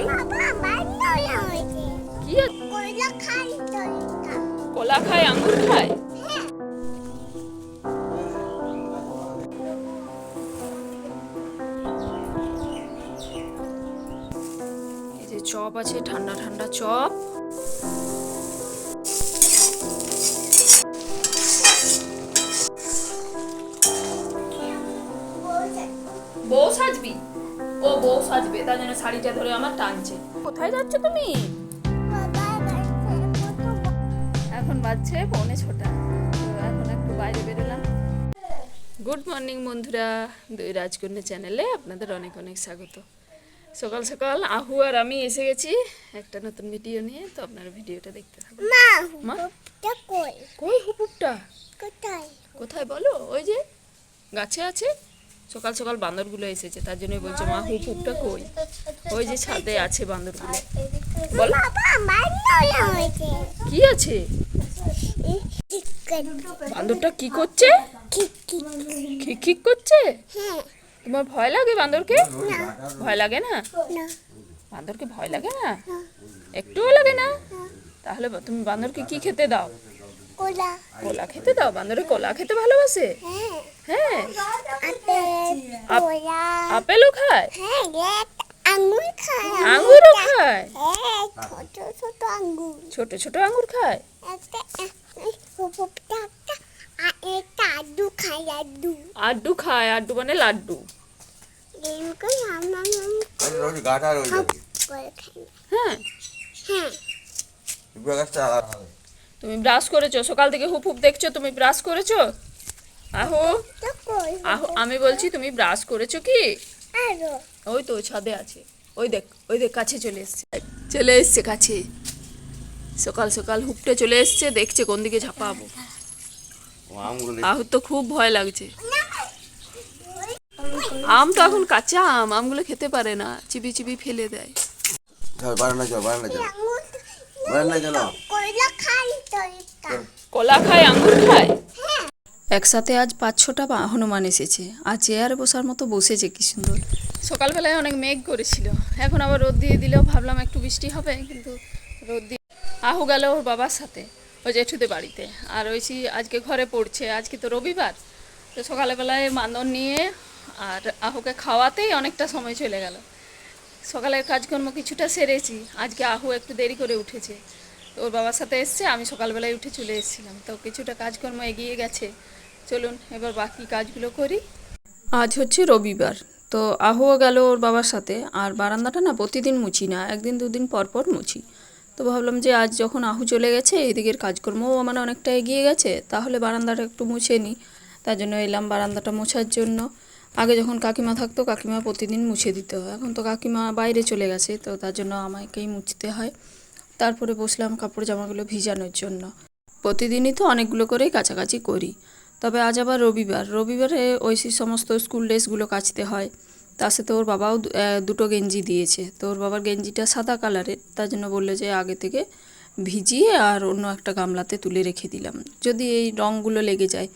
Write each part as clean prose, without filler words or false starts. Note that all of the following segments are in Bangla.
বল কি কলা খায় আঙ্গুর খায়? এই যে চপ আছে, ঠান্ডা ঠান্ডা চপ। বউ সাজবি? ও বউ সাজবে, তার জন্য শাড়িটা ধরে আমার টানছে। কোথায় যাচ্ছ তুমি? এখন বাজছে 6:45। তো এখন একটু বাইরে বেরোলাম। গুড মর্নিং বন্ধুরা, দুই রাজকন্যা চ্যানেলে আপনাদের অনেক অনেক স্বাগত। সকাল সকাল আহু আর আমি এসে গেছি একটা নতুন ভিডিও নিয়ে। তো আপনারা ভিডিওটা দেখতে থাকুন। মা কই হুপুপটা? কোথায় বলো? ওই যে গাছে আছে। সকাল সকাল বান্দরগুলো এসেছে, তার জন্য বলছে মা হুপুপটা কই? ওই যে ছাদে আছে বান্দরগুলো। বলো কি আছে? বান্দরটা কি করছে? খিক খিক করছে। তোমার ভয় লাগে বান্দরকে? ভয় লাগে না? বান্দরকে ভয় লাগে না? একটুও লাগে না? তাহলে তুমি বান্দরকে কি খেতে দাও? কলা খেতে দাও। বান্দরে কলা খেতে ভালোবাসে? হ্যাঁ। আপেলও খায়? আঙ্গুরও খায়? ছোট ছোট আঙ্গুর খায়? আড্ডু খায়। আড্ডু মানে লাড্ডু। হ্যাঁ। তুমি ব্রাশ করেছো? সকাল থেকে হুপ হুপ দেখছো, তুমি ব্রাশ করেছো? আহো আহো, আমি বলছি তুমি ব্রাশ করেছো কি? ওই তো ছাদে আছে। ওই দেখ, ওই দেখ, কাছে চলে এসছে কাছে। সকাল সকাল হুপটে চলে এসছে, দেখছে কোন দিকে ঝাঁপাবো। আহু তো খুব ভয় লাগছে। আম তো এখন কাঁচা আম, আমগুলো খেতে পারে না, চিবি চিবি ফেলে দেয়। কলা খায় আঙ্গুর খায়? একসাথে আজ 5-6টা হনুমান এসেছে আর চেয়ারে বসার মতো বসেছে কি সুন্দর। সকালবেলায় অনেক মেঘ করেছিল, এখন আবার রোদ দিয়ে দিলেও ভাবলাম একটু বৃষ্টি হবে, কিন্তু রোদ দিয়ে। আহু গেল ওর বাবার সাথে ওই জেঠুদের বাড়িতে, আর ঐশী আজকে ঘরে পড়ছে। আজকে তো রবিবার। তো সকালবেলায় মান্দন নিয়ে আর আহুকে খাওয়াতেই অনেকটা সময় চলে গেল। সকালের কাজকর্ম কিছুটা সেরেছি। আজকে আহু একটু দেরি করে উঠেছে, তো ওর বাবার সাথে এসছে, আমি সকালবেলায় উঠে চলে এসেছিলাম। তো কিছুটা কাজকর্ম এগিয়ে গেছে। চলুন এবার বাকি কাজগুলো করি। আজ হচ্ছে রবিবার, তো আহুও গেল ওর বাবার সাথে। আর বারান্দাটা না প্রতিদিন মুছি না, একদিন দুদিন পর পর মুছি। তো ভাবলাম যে আজ যখন আহু চলে গেছে, এদিকের কাজকর্মও আমার অনেকটা এগিয়ে গেছে, তাহলে বারান্দাটা একটু মুছে নিই। তার জন্য এলাম বারান্দাটা মোছার জন্য। আগে যখন কাকিমা থাকতো, কাকিমা প্রতিদিন মুছে দিত। এখন তো কাকিমা বাইরে চলে গেছে, তো তার জন্য আমাকেই মুছতে হয়। তারপরে বসলাম কাপড় জামাগুলো ভিজানোর জন্য। প্রতিদিনই তো অনেকগুলো করেই কাছাকাছি করি, তবে আজ আবার রবিবার। রবিবারে ওই সমস্ত স্কুল ড্রেসগুলো কাচতে হয়। তার সাথে ওর বাবাও দুটো গেঞ্জি দিয়েছে। তো ওর বাবার গেঞ্জিটা সাদা কালারের, তার জন্য বললো যে আগে থেকে ভিজিয়ে আর অন্য একটা গামলাতে তুলে রেখে দিলাম, যদি এই রঙগুলো লেগে যায়।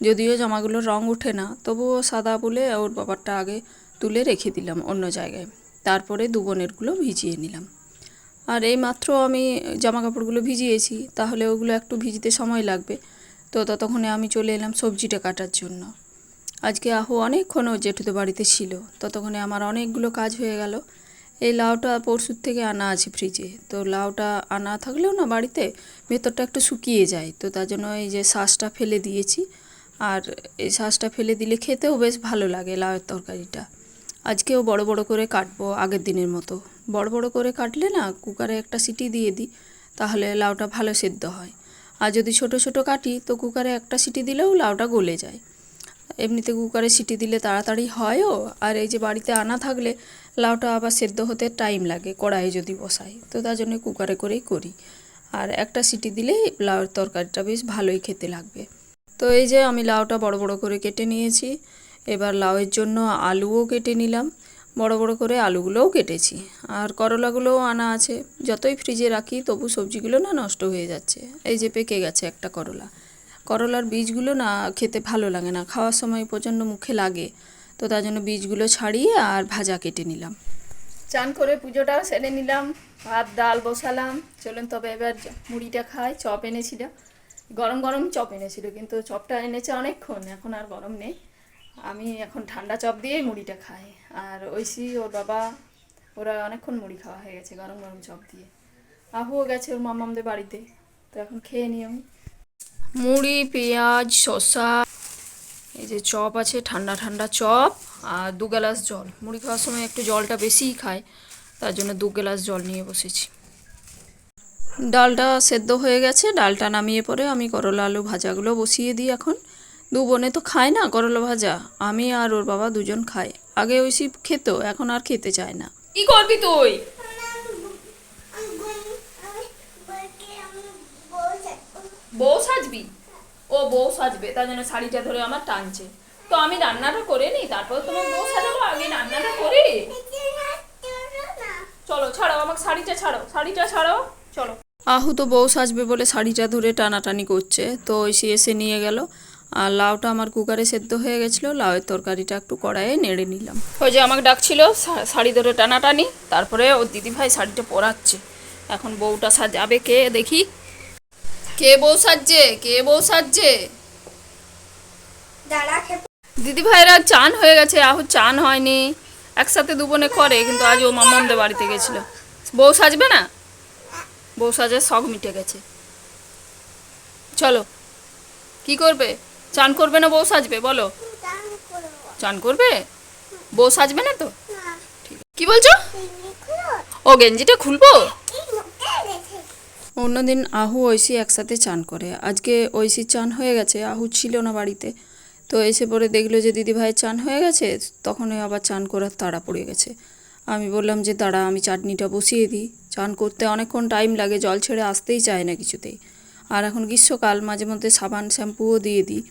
যদিও জামাগুলোর রঙ ওঠে না, তবুও সাদা বলে ওর বাবারটা আগে তুলে রেখে দিলাম অন্য জায়গায়। তারপরে দু বোনেরগুলো ভিজিয়ে নিলাম। আর এই মাত্র আমি জামা কাপড়গুলো ভিজিয়েছি, তাহলে ওগুলো একটু ভিজতে সময় লাগবে। তো ততক্ষণে আমি চলে এলাম সবজিটা কাটার জন্য। আজকে আহু অনেকক্ষণ ওর জেঠুদের বাড়িতে ছিল, ততক্ষণে আমার অনেকগুলো কাজ হয়ে গেল। এই লাউটা পরশুর থেকে আনা আছে ফ্রিজে। তো লাউটা আনা থাকলেও না বাড়িতে ভেতরটা একটু শুকিয়ে যায়, তো তার জন্য এই যে শাঁসটা ফেলে দিয়েছি। আর এই শাঁসটা ফেলে দিলে খেতেও বেশ ভালো লাগে লাউয়ের তরকারিটা। আজকেও বড় বড় করে কাটবো আগের দিনের মতো। বড় বড় করে কাটলে না কুকারে একটা সিটি দিয়ে দিই, তাহলে লাউটা ভালো সেদ্ধ হয়। আর যদি ছোট ছোট কাটি, তো কুকারে একটা সিটি দিলেও লাউটা গলে যায়। এমনিতে কুকারে সিটি দিলে তাড়াতাড়ি হয়ও, আর এই যে বাড়িতে আনা থাকলে লাউটা আবার সেদ্ধ হতে টাইম লাগে কড়াইয়ে যদি বসাই, তো তার জন্য কুকারে করেই করি। আর একটা সিটি দিলেই লাউয়ের তরকারিটা বেশ ভালোই খেতে লাগবে। তো এই যে আমি লাউটা বড় বড় করে কেটে নিয়েছি। এবার লাউয়ের জন্য আলুও কেটে নিলাম, বড় বড় করে আলুগুলোও কেটেছি। আর করলাগুলোও আনা আছে। যতই ফ্রিজে রাখি তবু সবজিগুলো না নষ্ট হয়ে যাচ্ছে। এই যে পেকে গেছে একটা করলা। করলার বীজগুলো না খেতে ভালো লাগে না, খাওয়ার সময় প্রচণ্ড মুখে লাগে। তো তার জন্য বীজগুলো ছাড়িয়ে আর ভাজা কেটে নিলাম। চান করে পুজোটাও সেরে নিলাম, ভাত ডাল বসালাম। চলুন তবে এবার মুড়িটা খাই। চপ এনেছিল, গরম গরম চপ এনেছিল, কিন্তু চপটা এনেছে অনেকক্ষণ, এখন আর গরম নেই। আমি এখন ঠান্ডা চপ দিয়েই মুড়িটা খাই। আর ঐশী ওর বাবা ওরা অনেকক্ষণ মুড়ি খাওয়া হয়ে গেছে গরম গরম চপ দিয়ে। আহুও গেছে ওর মামামদের বাড়িতে, তো এখন খেয়ে নিই আমি। মুড়ি, পেঁয়াজ, শসা, এই যে চপ আছে, ঠান্ডা ঠান্ডা চপ, আর 2 গ্লাস জল। মুড়ি খাওয়ার সময় একটু জলটা বেশিই খায়, তার জন্য 2 গ্লাস জল নিয়ে বসেছি। ডালটা সেদ্ধ হয়ে গেছে, ডালটা নামিয়ে পরে আমি করলা আলু ভাজাগুলো বসিয়ে দিই। এখন 2 বোনে তো খায় না করলা ভাজা, আমি আর ওর বাবা দুজন খাই। আগে ওইসি খেত, এখন আর খেতে চায় না। কি করবি তুই? বউ সাজবি? ও বউ সাজবে, তার জন্য শাড়িটা ধরে আমার টানছে। তো আমি রান্নাটা করে নিই, তারপর তোমার বউ সাজাবো, আগে রান্নাটা করি। চলো ছাড়ো, আমাকে শাড়িটা ছাড়ো, শাড়িটা ছাড়ো, চলো। আহু তো বউ সাজবে বলে শাড়িটা ধরে টানাটানি করছে, তো ঐশী এসে নিয়ে গেল। আর লাউটা আমার কুকারে সেদ্ধ হয়ে গেছিলো, লাউয়ের তরকারিটা একটু কড়াইয়ে নেড়ে নিলাম। ওই যে আমাকে ডাকছিল শাড়ি ধরে টানাটানি, তারপরে ওর দিদিভাই শাড়িটা পরাচ্ছে। এখন বউটা সাজাবে কে দেখি? কে বউ সাজছে? কে বউ সাজছে? দিদি ভাইরা চান হয়ে গেছে, আহু চান হয়নি। একসাথে 2 বোনে করে, কিন্তু আজ ও মামামদের বাড়িতে গেছিল। বউ সাজবে না? বউ সাজার শখ মিটে গেছে। চলো, কি করবে? চান করবে না বউ সাজবে? বলো। চান করবে? বউ সাজবে না তো? ঠিক। কি বলছো? ও গেঞ্জিটা খুলবো? অন্যদিন আহু ঐশী একসাথে চান করে, আজকে ঐশীর চান হয়ে গেছে, আহু ছিল না বাড়িতে। তো এসে পরে দেখলো যে দিদিভাইয়ের চান হয়ে গেছে, তখনই আবার চান করার তাড়া পড়ে গেছে। আমি বললাম যে দাঁড়া, আমি চাটনিটা বসিয়ে দিই। চান করতে অনেকক্ষণ টাইম লাগে, জল ছেড়ে আসতেই চায় না কিছুতেই। আর এখন গ্রীষ্মকাল, মাঝে মধ্যে সাবান শ্যাম্পুও দিয়ে দিই।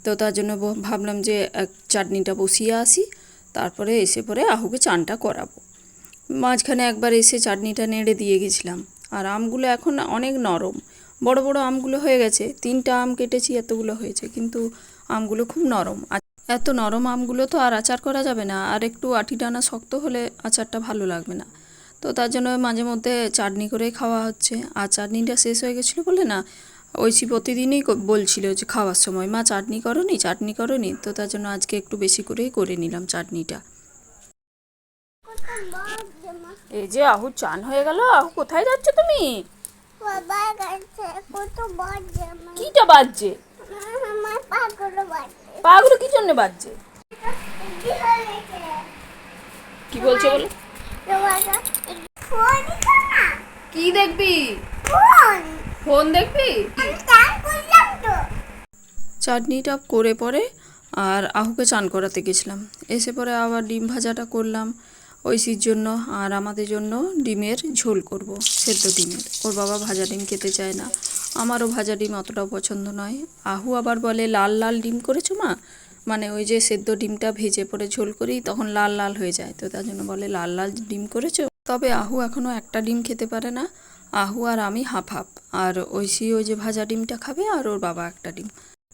তো তার জন্য ভাবলাম যে চাটনিটা বসিয়ে আসি, তারপরে এসে পরে আহুকে চানটা করাবো। মাঝখানে একবার এসে চাটনিটা নেড়ে দিয়ে গেছিলাম। আর আমগুলো এখন অনেক নরম, বড় বড় আমগুলো হয়ে গেছে। 3টা আম কেটেছি, এতগুলো হয়েছে, কিন্তু আমগুলো খুব নরম। এত নরম আমগুলো তো আর আচার করা যাবে না, আর একটু আটি টানা শক্ত হলে আচারটা ভালো লাগবে না। তো তার জন্য মাঝে মধ্যে চাটনি করেই খাওয়া হচ্ছে। আর চাটনিটা শেষ হয়ে গেছিলো বলে না, ঐশী প্রতিদিনই বলছিল যে খাওয়ার সময়, মা চাটনি করোনি, চাটনি করোনি। তো তার জন্য আজকে একটু বেশি করেই করে নিলাম চাটনিটা। এই যে আহু চান হয়ে গেল। আহু কোথায় যাচ্ছ তুমি? কিটা বাজছে? পাগুলো কি জন্য বাজছে? কি বলছো বলো? কি দেখবি? ফোন দেখবি? চাটনিটা করে পরে আর আহুকে চান করাতে গেছিলাম। এসে পরে আবার ডিম ভাজাটা করলাম ঐশীর জন্য, আর আমাদের জন্য ডিমের ঝোল করব, সেদ্ধ ডিমের। ওর বাবা ভাজা ডিম খেতে চায় না, আমারও ভাজা ডিম অতটাও পছন্দ নয়। আহু আবার বলে লাল লাল ডিম করেছো মা, মানে ওই যে সেদ্ধ ডিমটা ভেজে পরে ঝোল করি তখন লাল লাল হয়ে যায়, তো তার জন্য বলে লাল লাল ডিম করেছো। তবে আহু এখনও একটা ডিম খেতে পারে না। আহু আর আমি হাফ হাফ, আর ঐশী ওই যে ভাজা ডিমটা খাবে, আর ওর বাবা একটা ডিম।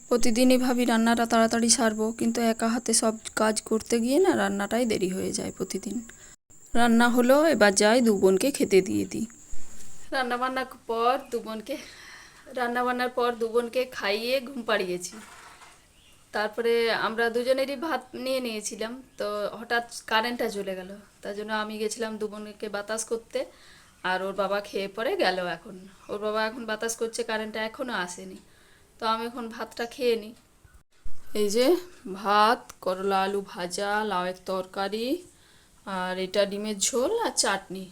প্রতিদিনই ভাবি রান্নাটা তাড়াতাড়ি সারবো, কিন্তু একা হাতে সব কাজ করতে গিয়ে না রান্নাটাই দেরি হয়ে যায় প্রতিদিন। রান্না হলো, এবার যাই 2 বোনকে খেতে দিয়ে দিই। রান্নাবান্নার পর 2 বোনকে খাইয়ে ঘুম পাড়িয়েছি। তারপরে আমরা দুজনেরই ভাত নিয়ে নিয়েছিলাম, তো হঠাৎ কারেন্টটা চলে গেল। তার জন্য আমি গেছিলাম 2 বোনকে বাতাস করতে, আর ওর বাবা খেয়ে পরে গেল। এখন ওর বাবা এখন বাতাস করছে, কারেন্টটা এখনও আসেনি। তো আমি এখন ভাতটা খেয়ে নিই। এই যে ভাত, করলা আলু ভাজা, লাউয়ের তরকারি, আর এটা ডিমের ঝোল আর চাটনি,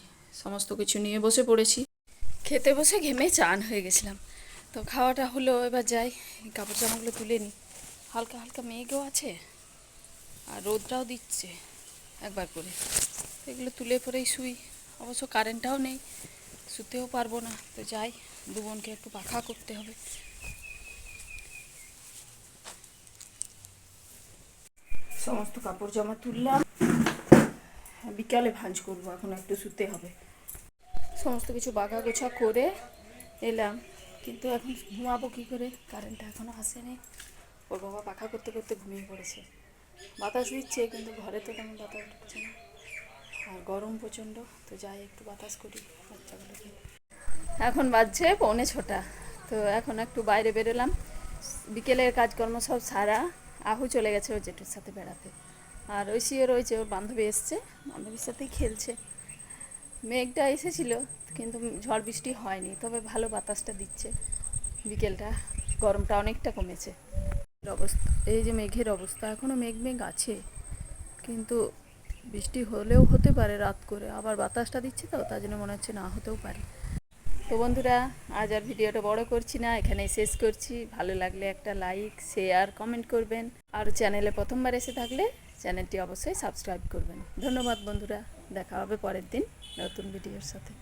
সমস্ত কিছু নিয়ে বসে পড়েছি। খেতে বসে ঘেমে চান হয়ে গেছিলাম। তো খাওয়াটা হলো, এবার যাই কাপড় জামাগুলো তুলে নিই। হালকা হালকা মেঘও আছে, আর রোদটাও দিচ্ছে একবার করে। এগুলো তুলে পরেই শুই। অবশ্য কারেন্টটাও নেই, শুতেও পারবো না। তো যাই, 2 বোনকে একটু পাখা করতে হবে। সমস্ত কাপড় জামা তুললাম, বিকালে ভাঁজ করবো, এখন একটু শুতে হবে। সমস্ত কিছু বাঁকা গোছা করে এলাম, কিন্তু এখন ঘুমাবো কী করে? কারেন্টটা এখনও আসেনি। ওর বাবা পাখা করতে করতে ঘুমিয়ে পড়েছে। বাতাস দিচ্ছে, কিন্তু ঘরে তো তেমন বাতাস ঢুকছে না। আর গরম প্রচণ্ড, তো যাই একটু বাতাস করি বাচ্চাগুলোকে। এখন বাজছে 5:45, তো এখন একটু বাইরে বেরোলাম। বিকেলের কাজকর্ম সব সারা, আহু চলে গেছে ওর জেঠুর সাথে বেড়াতে, আর ঐশীও রয়েছে, ওর বান্ধবী এসছে, বান্ধবীর সাথেই খেলছে। মেঘটা এসেছিল কিন্তু ঝড় বৃষ্টি হয়নি, তবে ভালো বাতাসটা দিচ্ছে বিকেলটা, গরমটা অনেকটা কমেছে। অবস্থা এই যে মেঘের অবস্থা, এখনও মেঘ মেঘ আছে, কিন্তু বৃষ্টি হলেও হতে পারে রাত করে, আবার বাতাসটা দিচ্ছে তো তার জন্য মনে হচ্ছে না হতেও পারে। তো বন্ধুরা, আজ আর ভিডিওটা বড় করছি না, এখানেই শেষ করছি। ভালো লাগলে একটা লাইক, শেয়ার, কমেন্ট করবেন, আর চ্যানেলে প্রথমবার এসে থাকলে চ্যানেলটি অবশ্যই সাবস্ক্রাইব করবেন। ধন্যবাদ বন্ধুরা, দেখা হবে পরের দিন নতুন ভিডিওর সাথে।